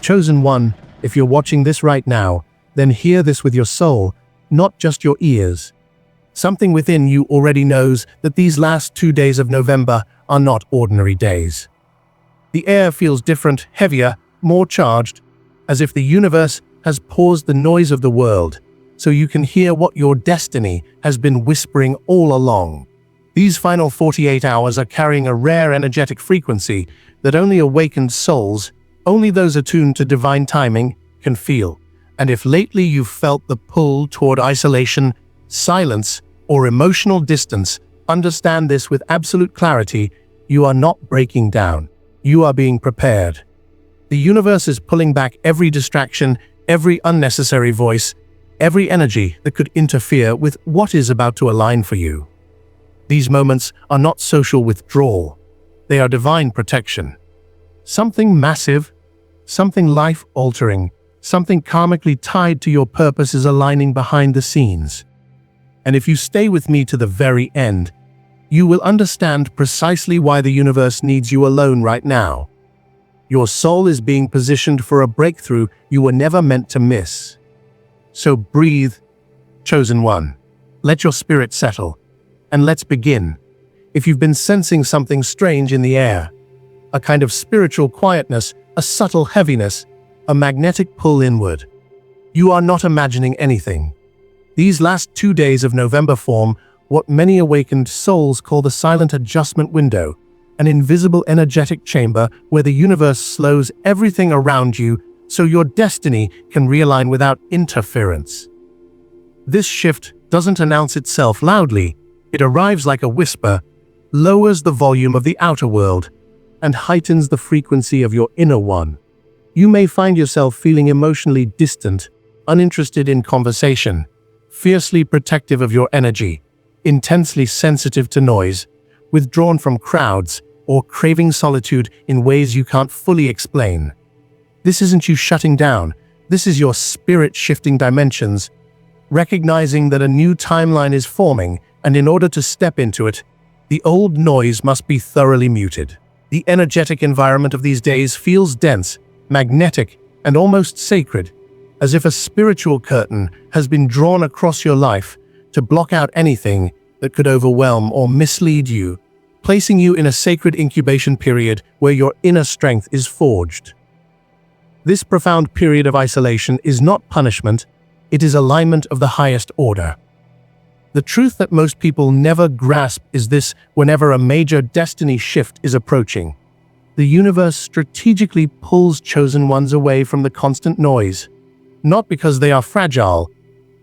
Chosen one, if you're watching this right now, then hear this with your soul, not just your ears. Something within you already knows that these last 2 days of November are not ordinary days. The air feels different, heavier, more charged, as if the universe has paused the noise of the world, so you can hear what your destiny has been whispering all along. These final 48 hours are carrying a rare energetic frequency that only awakened souls, only those attuned to divine timing, can feel. And if lately you've felt the pull toward isolation, silence, or emotional distance, understand this with absolute clarity: you are not breaking down. You are being prepared. The universe is pulling back every distraction, every unnecessary voice, every energy that could interfere with what is about to align for you. These moments are not social withdrawal. They are divine protection. Something massive, something life-altering, something karmically tied to your purpose is aligning behind the scenes. And if you stay with me to the very end, you will understand precisely why the universe needs you alone right now. Your soul is being positioned for a breakthrough you were never meant to miss. So breathe, chosen one. Let your spirit settle, and let's begin. If you've been sensing something strange in the air, a kind of spiritual quietness, a subtle heaviness, a magnetic pull inward, you are not imagining anything. These last 2 days of November form what many awakened souls call the silent adjustment window, an invisible energetic chamber where the universe slows everything around you so your destiny can realign without interference. This shift doesn't announce itself loudly. It arrives like a whisper, lowers the volume of the outer world, and heightens the frequency of your inner one. You may find yourself feeling emotionally distant, uninterested in conversation, fiercely protective of your energy, intensely sensitive to noise, withdrawn from crowds, or craving solitude in ways you can't fully explain. This isn't you shutting down. This is your spirit shifting dimensions, recognizing that a new timeline is forming, and in order to step into it, the old noise must be thoroughly muted. The energetic environment of these days feels dense, magnetic, and almost sacred, as if a spiritual curtain has been drawn across your life to block out anything that could overwhelm or mislead you, placing you in a sacred incubation period where your inner strength is forged. This profound period of isolation is not punishment, it is alignment of the highest order. The truth that most people never grasp is this: whenever a major destiny shift is approaching, the universe strategically pulls chosen ones away from the constant noise, not because they are fragile,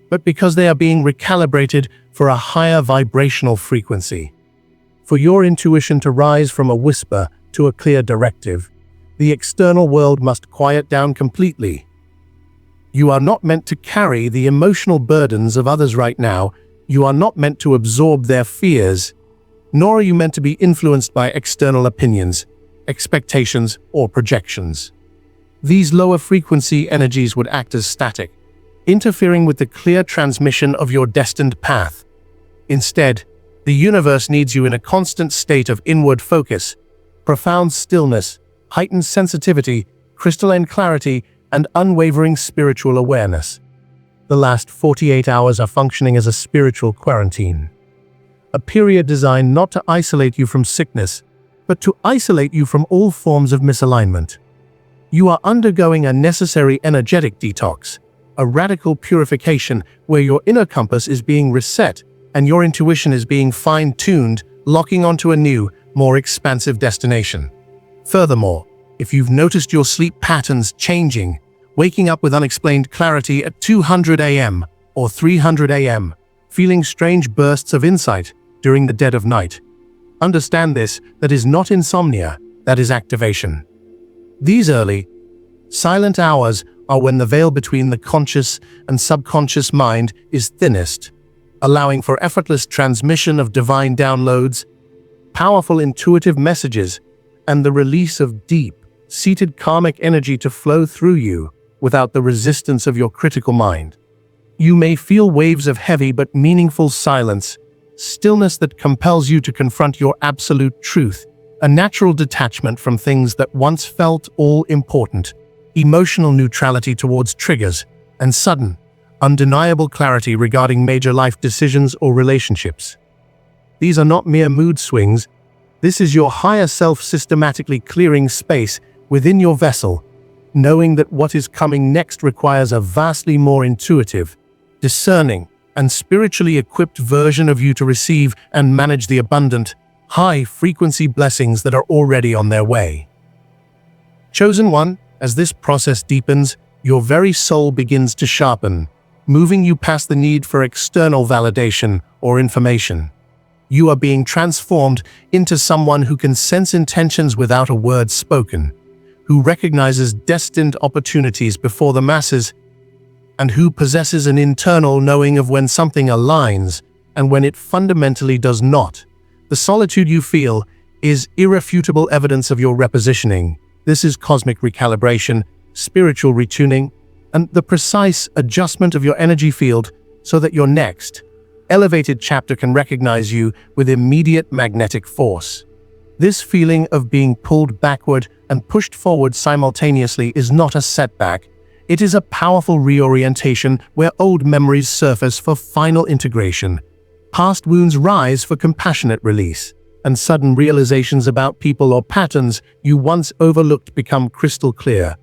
but because they are being recalibrated for a higher vibrational frequency. For your intuition to rise from a whisper to a clear directive, the external world must quiet down completely. You are not meant to carry the emotional burdens of others right now. You are not meant to absorb their fears, nor are you meant to be influenced by external opinions, expectations, or projections. These lower frequency energies would act as static, interfering with the clear transmission of your destined path. Instead, the universe needs you in a constant state of inward focus, profound stillness, heightened sensitivity, crystalline clarity, and unwavering spiritual awareness. The last 48 hours are functioning as a spiritual quarantine, a period designed not to isolate you from sickness, but to isolate you from all forms of misalignment. You are undergoing a necessary energetic detox, a radical purification where your inner compass is being reset and your intuition is being fine-tuned, locking onto a new, more expansive destination. Furthermore, if you've noticed your sleep patterns changing, waking up with unexplained clarity at 200 a.m. or 300 a.m., feeling strange bursts of insight during the dead of night, understand this: that is not insomnia, that is activation. These early, silent hours are when the veil between the conscious and subconscious mind is thinnest, allowing for effortless transmission of divine downloads, powerful intuitive messages, and the release of deep-seated karmic energy to flow through you without the resistance of your critical mind. You may feel waves of heavy but meaningful silence, stillness that compels you to confront your absolute truth, a natural detachment from things that once felt all-important, emotional neutrality towards triggers, and sudden, undeniable clarity regarding major life decisions or relationships. These are not mere mood swings. This is your higher self systematically clearing space within your vessel, knowing that what is coming next requires a vastly more intuitive, discerning, and spiritually equipped version of you to receive and manage the abundant, high-frequency blessings that are already on their way. Chosen one, as this process deepens, your very soul begins to sharpen, moving you past the need for external validation or information. You are being transformed into someone who can sense intentions without a word spoken, who recognizes destined opportunities before the masses, and who possesses an internal knowing of when something aligns and when it fundamentally does not. The solitude you feel is irrefutable evidence of your repositioning. This is cosmic recalibration, spiritual retuning, and the precise adjustment of your energy field so that your next, elevated chapter can recognize you with immediate magnetic force. This feeling of being pulled backward and pushed forward simultaneously is not a setback. It is a powerful reorientation where old memories surface for final integration, past wounds rise for compassionate release, and sudden realizations about people or patterns you once overlooked become crystal clear.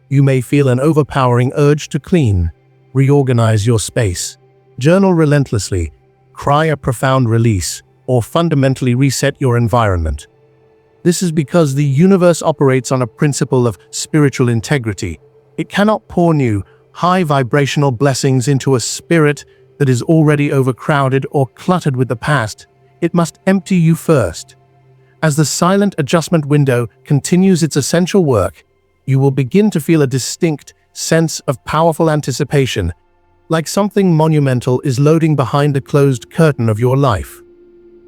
You may feel an overpowering urge to clean, reorganize your space, journal relentlessly, cry a profound release, or fundamentally reset your environment. This is because the universe operates on a principle of spiritual integrity. It cannot pour new, high-vibrational blessings into a spirit that is already overcrowded or cluttered with the past. It must empty you first. As the silent adjustment window continues its essential work, you will begin to feel a distinct sense of powerful anticipation, like something monumental is loading behind the closed curtain of your life.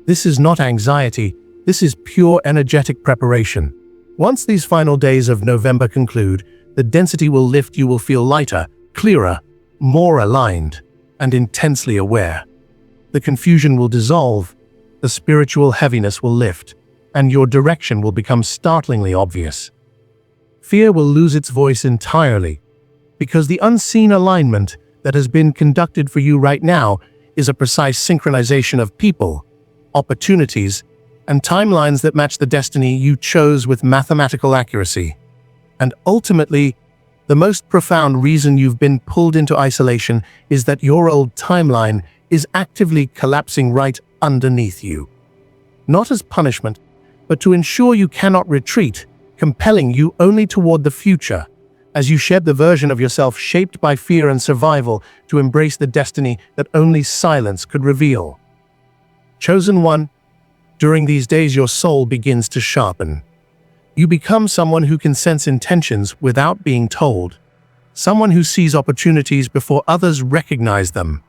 This is not anxiety, this is pure energetic preparation. Once these final days of November conclude, the density will lift. You will feel lighter, clearer, more aligned, and intensely aware. The confusion will dissolve, the spiritual heaviness will lift, and your direction will become startlingly obvious. Fear will lose its voice entirely, because the unseen alignment that has been conducted for you right now is a precise synchronization of people, opportunities, and timelines that match the destiny you chose with mathematical accuracy. And ultimately, the most profound reason you've been pulled into isolation is that your old timeline is actively collapsing right underneath you. Not as punishment, but to ensure you cannot retreat, compelling you only toward the future, as you shed the version of yourself shaped by fear and survival to embrace the destiny that only silence could reveal. Chosen one, during these days your soul begins to sharpen. You become someone who can sense intentions without being told, someone who sees opportunities before others recognize them,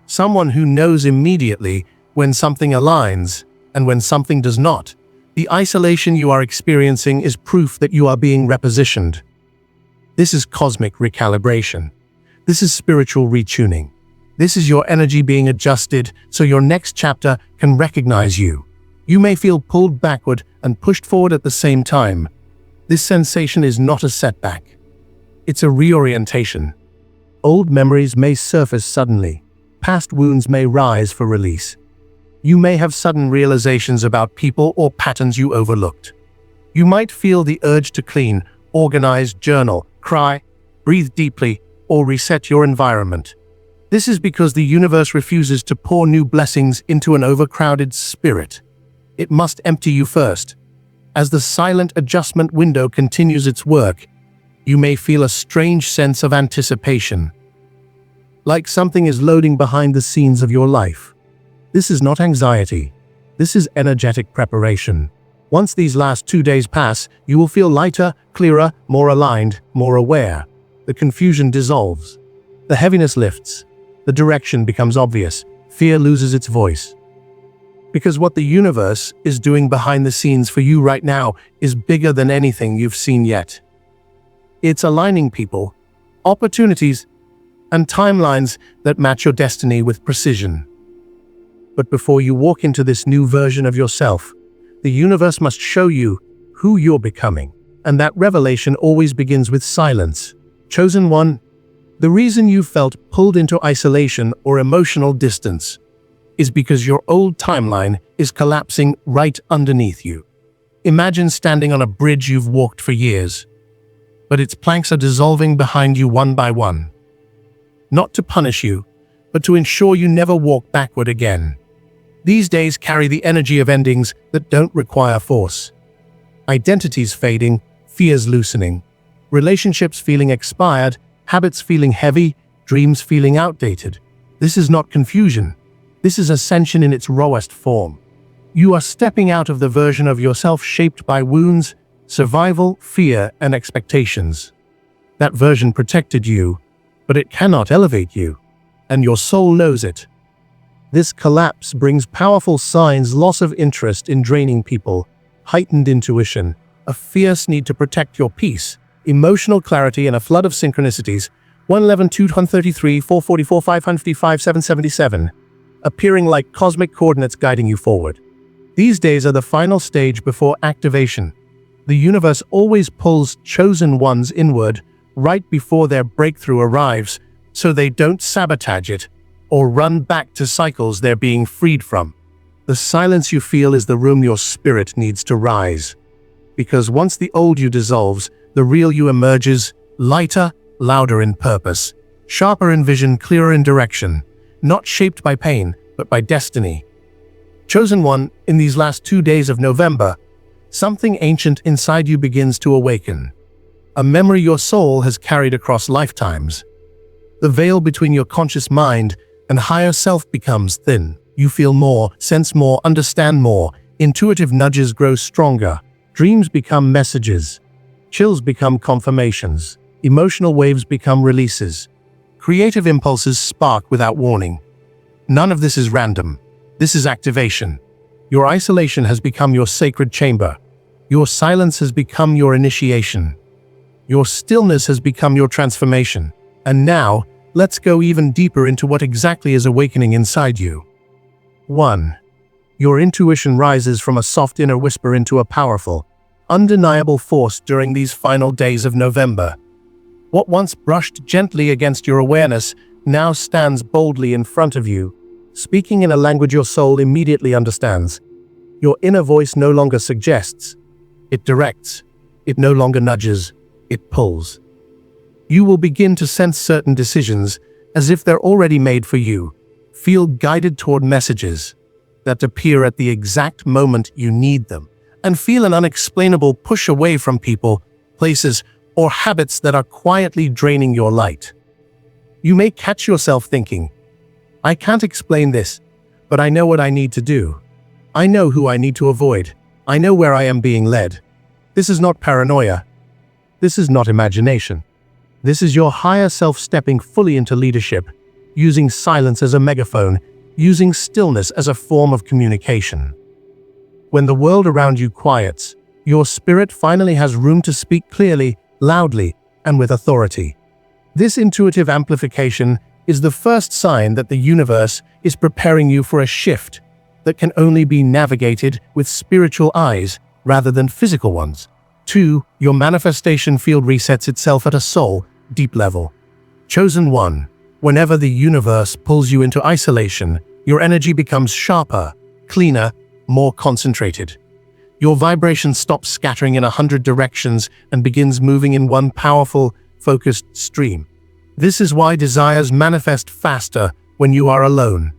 someone who knows immediately when something aligns and when something does not. The isolation you are experiencing is proof that you are being repositioned. This is cosmic recalibration. This is spiritual retuning. This is your energy being adjusted so your next chapter can recognize you. You may feel pulled backward and pushed forward at the same time. This sensation is not a setback. It's a reorientation. Old memories may surface suddenly. Past wounds may rise for release. You may have sudden realizations about people or patterns you overlooked. You might feel the urge to clean, organize, journal, cry, breathe deeply, or reset your environment. This is because the universe refuses to pour new blessings into an overcrowded spirit. It must empty you first. As the silent adjustment window continues its work, you may feel a strange sense of anticipation, like something is loading behind the scenes of your life. This is not anxiety. This is energetic preparation. Once these last 2 days pass, you will feel lighter, clearer, more aligned, more aware. The confusion dissolves. The heaviness lifts. The direction becomes obvious. Fear loses its voice. Because what the universe is doing behind the scenes for you right now is bigger than anything you've seen yet. It's aligning people, opportunities, and timelines that match your destiny with precision. But before you walk into this new version of yourself, the universe must show you who you're becoming. And that revelation always begins with silence. Chosen one, the reason you felt pulled into isolation or emotional distance is because your old timeline is collapsing right underneath you. Imagine standing on a bridge you've walked for years, but its planks are dissolving behind you one by one. Not to punish you, but to ensure you never walk backward again. These days carry the energy of endings that don't require force. Identities fading, fears loosening, relationships feeling expired, habits feeling heavy, dreams feeling outdated. This is not confusion. This is ascension in its rawest form. You are stepping out of the version of yourself shaped by wounds, survival, fear, and expectations. That version protected you, but it cannot elevate you, and your soul knows it. This collapse brings powerful signs: loss of interest in draining people, heightened intuition, a fierce need to protect your peace, emotional clarity, and a flood of synchronicities. 111, 233, 444, 555, 777. Appearing like cosmic coordinates guiding you forward. These days are the final stage before activation. The universe always pulls chosen ones inward right before their breakthrough arrives, so they don't sabotage it or run back to cycles they're being freed from. The silence you feel is the room your spirit needs to rise. Because once the old you dissolves, the real you emerges, lighter, louder in purpose, sharper in vision, clearer in direction. Not shaped by pain, but by destiny. Chosen one, in these last 2 days of November, something ancient inside you begins to awaken. A memory your soul has carried across lifetimes. The veil between your conscious mind and higher self becomes thin. You feel more, sense more, understand more. Intuitive nudges grow stronger. Dreams become messages. Chills become confirmations. Emotional waves become releases. Creative impulses spark without warning. None of this is random. This is activation. Your isolation has become your sacred chamber. Your silence has become your initiation. Your stillness has become your transformation. And now, let's go even deeper into what exactly is awakening inside you. 1. Your intuition rises from a soft inner whisper into a powerful, undeniable force during these final days of November. What once brushed gently against your awareness now stands boldly in front of you, speaking in a language your soul immediately understands. Your inner voice no longer suggests, it directs. It no longer nudges, it pulls. You will begin to sense certain decisions as if they're already made for you, feel guided toward messages that appear at the exact moment you need them, and feel an unexplainable push away from people, places, or habits that are quietly draining your light. You may catch yourself thinking, I can't explain this, but I know what I need to do. I know who I need to avoid. I know where I am being led. This is not paranoia. This is not imagination. This is your higher self stepping fully into leadership, using silence as a megaphone, using stillness as a form of communication. When the world around you quiets, your spirit finally has room to speak clearly, loudly, and with authority. This intuitive amplification is the first sign that the universe is preparing you for a shift that can only be navigated with spiritual eyes rather than physical ones. 2. Your manifestation field resets itself at a soul, deep level. Chosen one, whenever the universe pulls you into isolation, your energy becomes sharper, cleaner, more concentrated. Your vibration stops scattering in 100 directions and begins moving in one powerful, focused stream. This is why desires manifest faster when you are alone,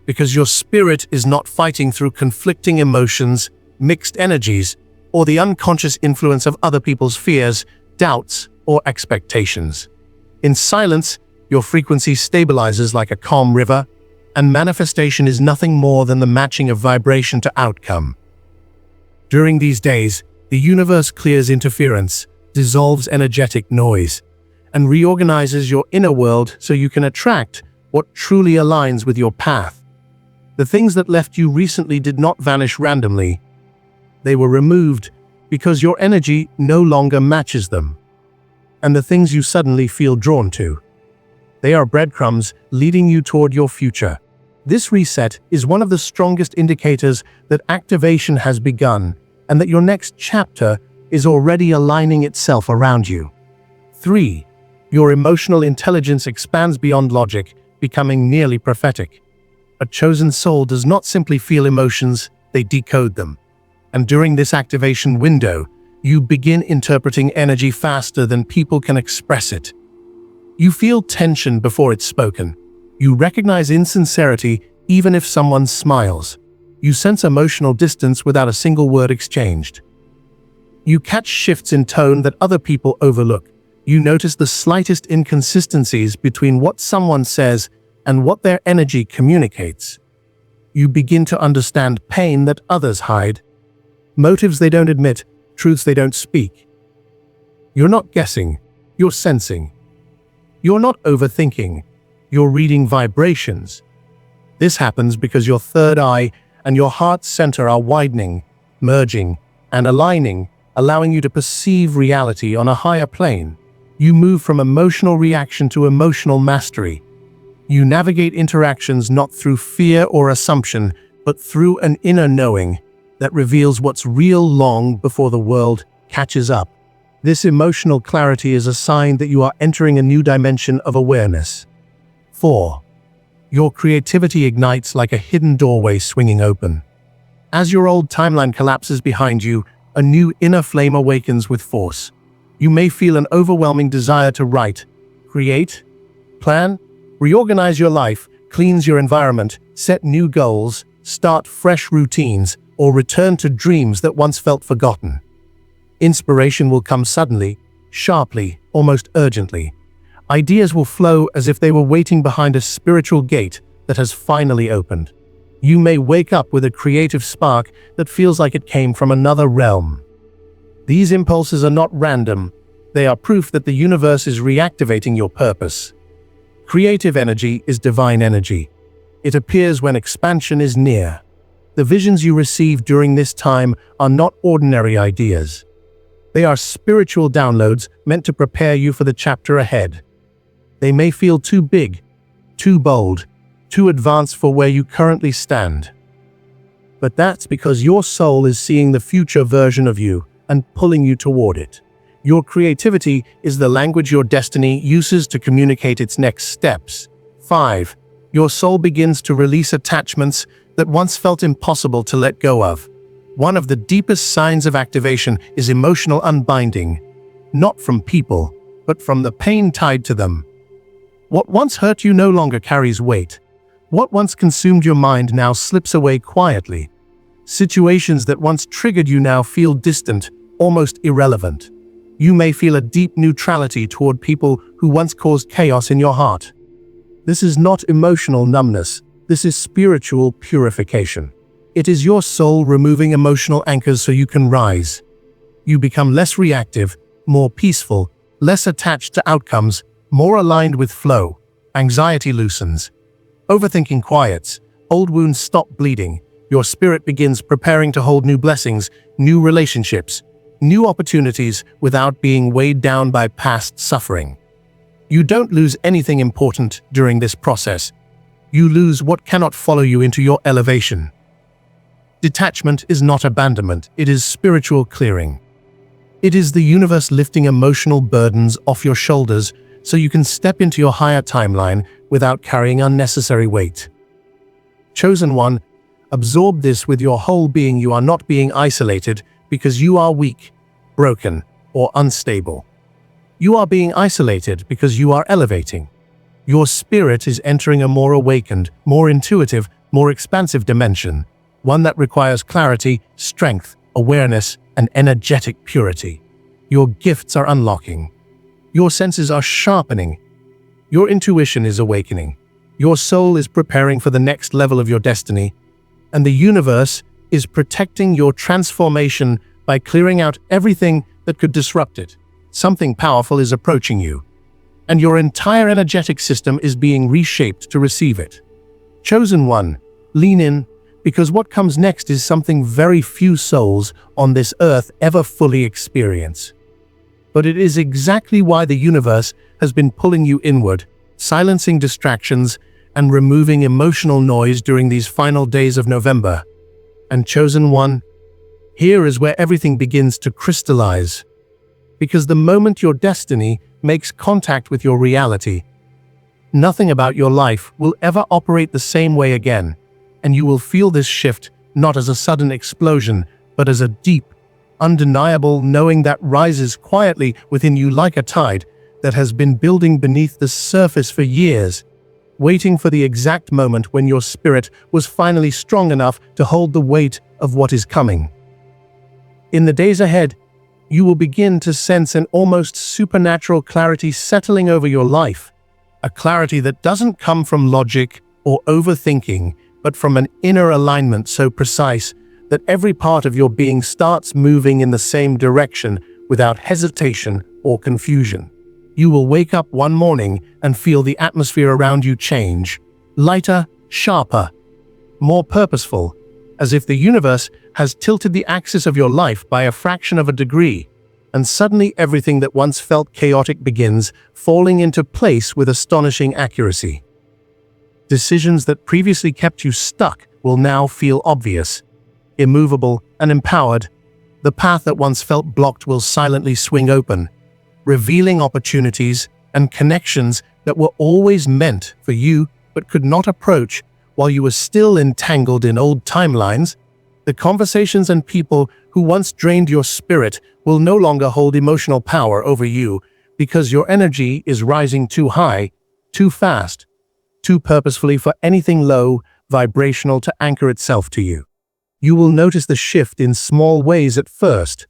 because your spirit is not fighting through conflicting emotions, mixed energies, or the unconscious influence of other people's fears, doubts, or expectations. In silence, your frequency stabilizes like a calm river, and manifestation is nothing more than the matching of vibration to outcome. During these days, the universe clears interference, dissolves energetic noise, and reorganizes your inner world so you can attract what truly aligns with your path. The things that left you recently did not vanish randomly. They were removed because your energy no longer matches them. And the things you suddenly feel drawn to, they are breadcrumbs leading you toward your future. This reset is one of the strongest indicators that activation has begun and that your next chapter is already aligning itself around you. 3. Your emotional intelligence expands beyond logic, becoming nearly prophetic. A chosen soul does not simply feel emotions, they decode them. And during this activation window, you begin interpreting energy faster than people can express it. You feel tension before it's spoken. You recognize insincerity even if someone smiles. You sense emotional distance without a single word exchanged. You catch shifts in tone that other people overlook. You notice the slightest inconsistencies between what someone says and what their energy communicates. You begin to understand pain that others hide, motives they don't admit, truths they don't speak. You're not guessing, you're sensing. You're not overthinking, you're reading vibrations. This happens because your third eye and your heart center are widening, merging, and aligning, allowing you to perceive reality on a higher plane. You move from emotional reaction to emotional mastery. You navigate interactions not through fear or assumption, but through an inner knowing that reveals what's real long before the world catches up. This emotional clarity is a sign that you are entering a new dimension of awareness. 4. Your creativity ignites like a hidden doorway swinging open. As your old timeline collapses behind you, a new inner flame awakens with force. You may feel an overwhelming desire to write, create, plan, reorganize your life, cleanse your environment, set new goals, start fresh routines, or return to dreams that once felt forgotten. Inspiration will come suddenly, sharply, almost urgently. Ideas will flow as if they were waiting behind a spiritual gate that has finally opened. You may wake up with a creative spark that feels like it came from another realm. These impulses are not random. They are proof that the universe is reactivating your purpose. Creative energy is divine energy. It appears when expansion is near. The visions you receive during this time are not ordinary ideas. They are spiritual downloads meant to prepare you for the chapter ahead. They may feel too big, too bold, too advanced for where you currently stand. But that's because your soul is seeing the future version of you and pulling you toward it. Your creativity is the language your destiny uses to communicate its next steps. 5. Your soul begins to release attachments that once felt impossible to let go of. One of the deepest signs of activation is emotional unbinding, not from people, but from the pain tied to them. What once hurt you no longer carries weight. What once consumed your mind now slips away quietly. Situations that once triggered you now feel distant, almost irrelevant. You may feel a deep neutrality toward people who once caused chaos in your heart. This is not emotional numbness. This is spiritual purification. It is your soul removing emotional anchors so you can rise. You become less reactive, more peaceful, less attached to outcomes, more aligned with flow. Anxiety loosens. Overthinking quiets. Old wounds stop bleeding. Your spirit begins preparing to hold new blessings, new relationships, new opportunities without being weighed down by past suffering. You don't lose anything important during this process. You lose what cannot follow you into your elevation. Detachment is not abandonment, it is spiritual clearing. It is the universe lifting emotional burdens off your shoulders so you can step into your higher timeline without carrying unnecessary weight. Chosen one, absorb this with your whole being. You are not being isolated because you are weak, broken, or unstable. You are being isolated because you are elevating. Your spirit is entering a more awakened, more intuitive, more expansive dimension, one that requires clarity, strength, awareness, and energetic purity. Your gifts are unlocking. Your senses are sharpening. Your intuition is awakening. Your soul is preparing for the next level of your destiny, and the universe is protecting your transformation by clearing out everything that could disrupt it. Something powerful is approaching you, and your entire energetic system is being reshaped to receive it. Chosen one, lean in, because what comes next is something very few souls on this earth ever fully experience. But it is exactly why the universe has been pulling you inward, silencing distractions, and removing emotional noise during these final days of November. And chosen one, Here is where everything begins to crystallize. Because the moment your destiny makes contact with your reality, nothing about your life will ever operate the same way again, and you will feel this shift not as a sudden explosion, but as a deep, undeniable knowing that rises quietly within you like a tide that has been building beneath the surface for years, waiting for the exact moment when your spirit was finally strong enough to hold the weight of what is coming. In the days ahead, you will begin to sense an almost supernatural clarity settling over your life, a clarity that doesn't come from logic or overthinking, but from an inner alignment so precise that every part of your being starts moving in the same direction without hesitation or confusion. You will wake up one morning and feel the atmosphere around you change, lighter, sharper, more purposeful, as if the universe has tilted the axis of your life by a fraction of a degree, and suddenly everything that once felt chaotic begins falling into place with astonishing accuracy. Decisions that previously kept you stuck will now feel obvious, immovable, and empowered. The path that once felt blocked will silently swing open, revealing opportunities and connections that were always meant for you but could not approach while you were still entangled in old timelines. The conversations and people who once drained your spirit will no longer hold emotional power over you because your energy is rising too high, too fast, too purposefully for anything low, vibrational to anchor itself to you. You will notice the shift in small ways at first,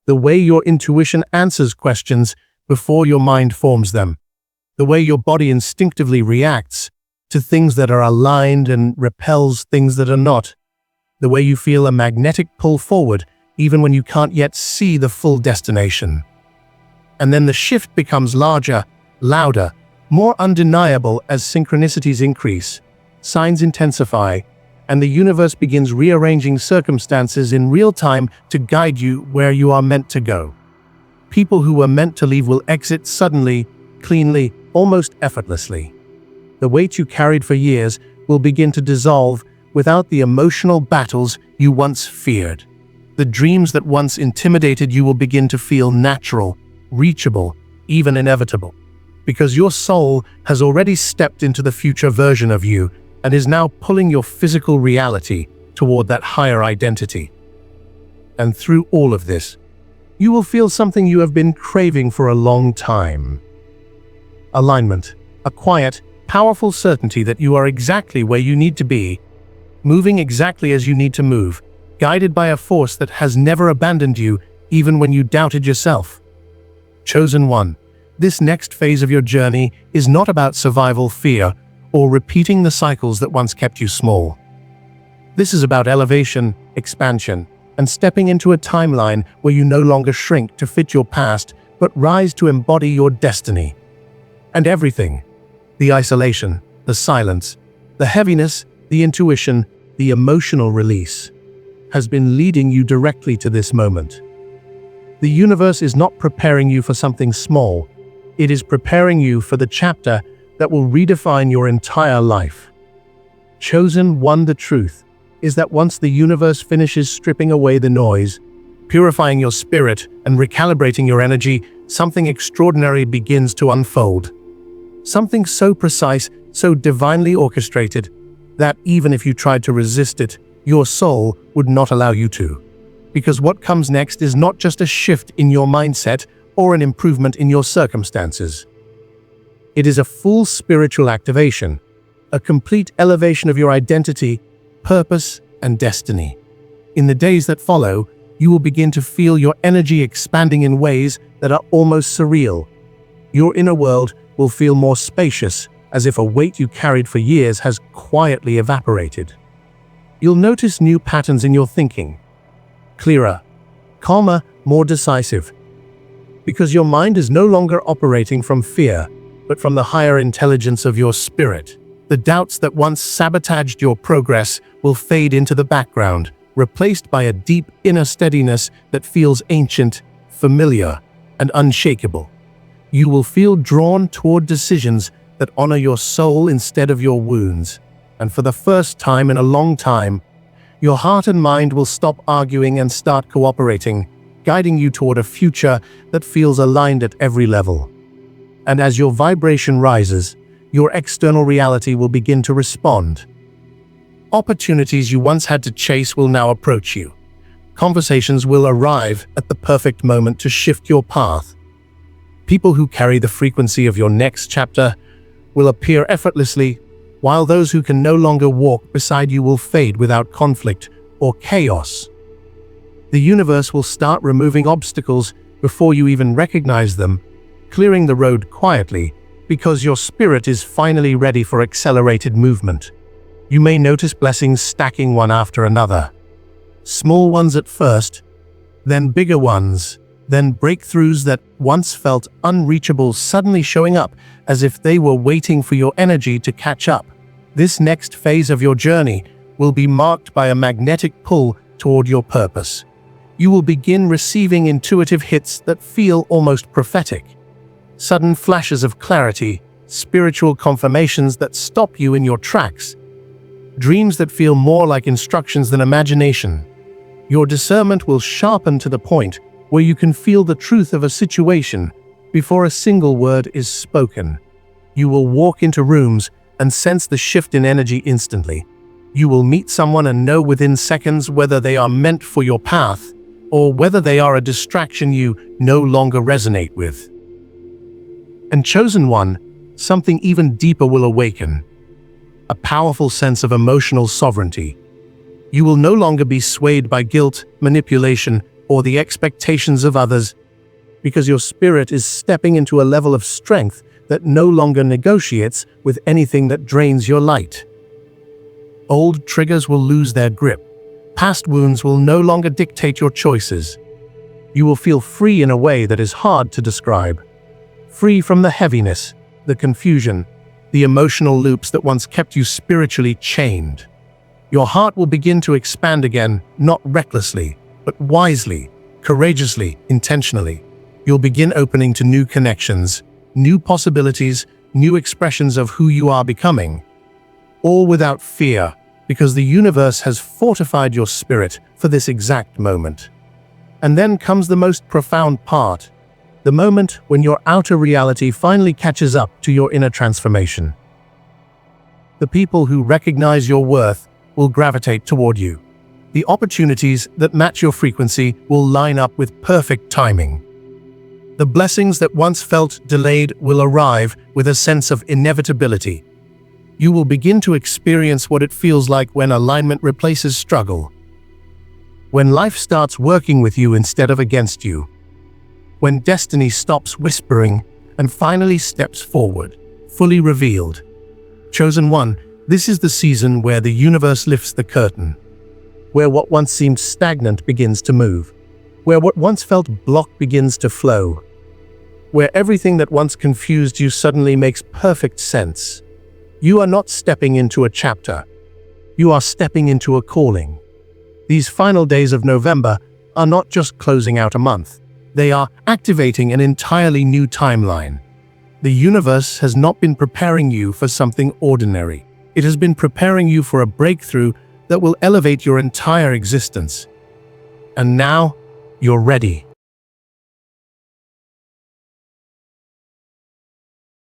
the way your intuition answers questions before your mind forms them, the way your body instinctively reacts to things that are aligned and repels things that are not, the way you feel a magnetic pull forward even when you can't yet see the full destination. And then the shift becomes larger, louder, more undeniable as synchronicities increase, signs intensify, and the universe begins rearranging circumstances in real time to guide you where you are meant to go. People who were meant to leave will exit suddenly, cleanly, almost effortlessly. The weight you carried for years will begin to dissolve without the emotional battles you once feared. The dreams that once intimidated you will begin to feel natural, reachable, even inevitable, because your soul has already stepped into the future version of you and is now pulling your physical reality toward that higher identity. And through all of this, you will feel something you have been craving for a long time. Alignment, a quiet, powerful certainty that you are exactly where you need to be, moving exactly as you need to move, guided by a force that has never abandoned you even when you doubted yourself. Chosen one, this next phase of your journey is not about survival fear or repeating the cycles that once kept you small. This is about elevation, expansion, and stepping into a timeline where you no longer shrink to fit your past, but rise to embody your destiny. And everything, the isolation, the silence, the heaviness, the intuition, the emotional release, has been leading you directly to this moment. The universe is not preparing you for something small. It is preparing you for the chapter that will redefine your entire life. Chosen one, the truth is that once the universe finishes stripping away the noise, purifying your spirit, and recalibrating your energy, something extraordinary begins to unfold. Something so precise, so divinely orchestrated, that even if you tried to resist it, your soul would not allow you to. Because what comes next is not just a shift in your mindset or an improvement in your circumstances. It is a full spiritual activation, a complete elevation of your identity, purpose, and destiny. In the days that follow, you will begin to feel your energy expanding in ways that are almost surreal. Your inner world will feel more spacious, as if a weight you carried for years has quietly evaporated. You'll notice new patterns in your thinking. Clearer, calmer, more decisive. Because your mind is no longer operating from fear, but from the higher intelligence of your spirit. The doubts that once sabotaged your progress will fade into the background, replaced by a deep inner steadiness that feels ancient, familiar, and unshakable. You will feel drawn toward decisions that honor your soul instead of your wounds. And for the first time in a long time, Your heart and mind will stop arguing and start cooperating, guiding you toward a future that feels aligned at every level. And as your vibration rises, your external reality will begin to respond. Opportunities you once had to chase will now approach you. Conversations will arrive at the perfect moment to shift your path. People who carry the frequency of your next chapter will appear effortlessly, while those who can no longer walk beside you will fade without conflict or chaos. The universe will start removing obstacles before you even recognize them, clearing the road quietly because your spirit is finally ready for accelerated movement. You may notice blessings stacking one after another. Small ones at first, then bigger ones, then breakthroughs that once felt unreachable suddenly showing up as if they were waiting for your energy to catch up. This next phase of your journey will be marked by a magnetic pull toward your purpose. You will begin receiving intuitive hits that feel almost prophetic. Sudden flashes of clarity, spiritual confirmations that stop you in your tracks. Dreams that feel more like instructions than imagination. Your discernment will sharpen to the point where you can feel the truth of a situation before a single word is spoken. You will walk into rooms and sense the shift in energy instantly. You will meet someone and know within seconds whether they are meant for your path or whether they are a distraction you no longer resonate with. And chosen one, something even deeper will awaken. A powerful sense of emotional sovereignty. You will no longer be swayed by guilt, manipulation, or the expectations of others, because your spirit is stepping into a level of strength that no longer negotiates with anything that drains your light. Old triggers will lose their grip. Past wounds will no longer dictate your choices. You will feel free in a way that is hard to describe. Free from the heaviness, the confusion, the emotional loops that once kept you spiritually chained. Your heart will begin to expand again, not recklessly, but wisely, courageously, intentionally. You'll begin opening to new connections, new possibilities, new expressions of who you are becoming. All without fear, because the universe has fortified your spirit for this exact moment. And then comes the most profound part, the moment when your outer reality finally catches up to your inner transformation. The people who recognize your worth will gravitate toward you. The opportunities that match your frequency will line up with perfect timing. The blessings that once felt delayed will arrive with a sense of inevitability. You will begin to experience what it feels like when alignment replaces struggle. When life starts working with you instead of against you. When destiny stops whispering and finally steps forward, fully revealed. Chosen one, this is the season where the universe lifts the curtain. Where what once seemed stagnant begins to move. Where what once felt blocked begins to flow. Where everything that once confused you suddenly makes perfect sense. You are not stepping into a chapter. You are stepping into a calling. These final days of November are not just closing out a month. They are activating an entirely new timeline. The universe has not been preparing you for something ordinary. It has been preparing you for a breakthrough that will elevate your entire existence. And now, you're ready.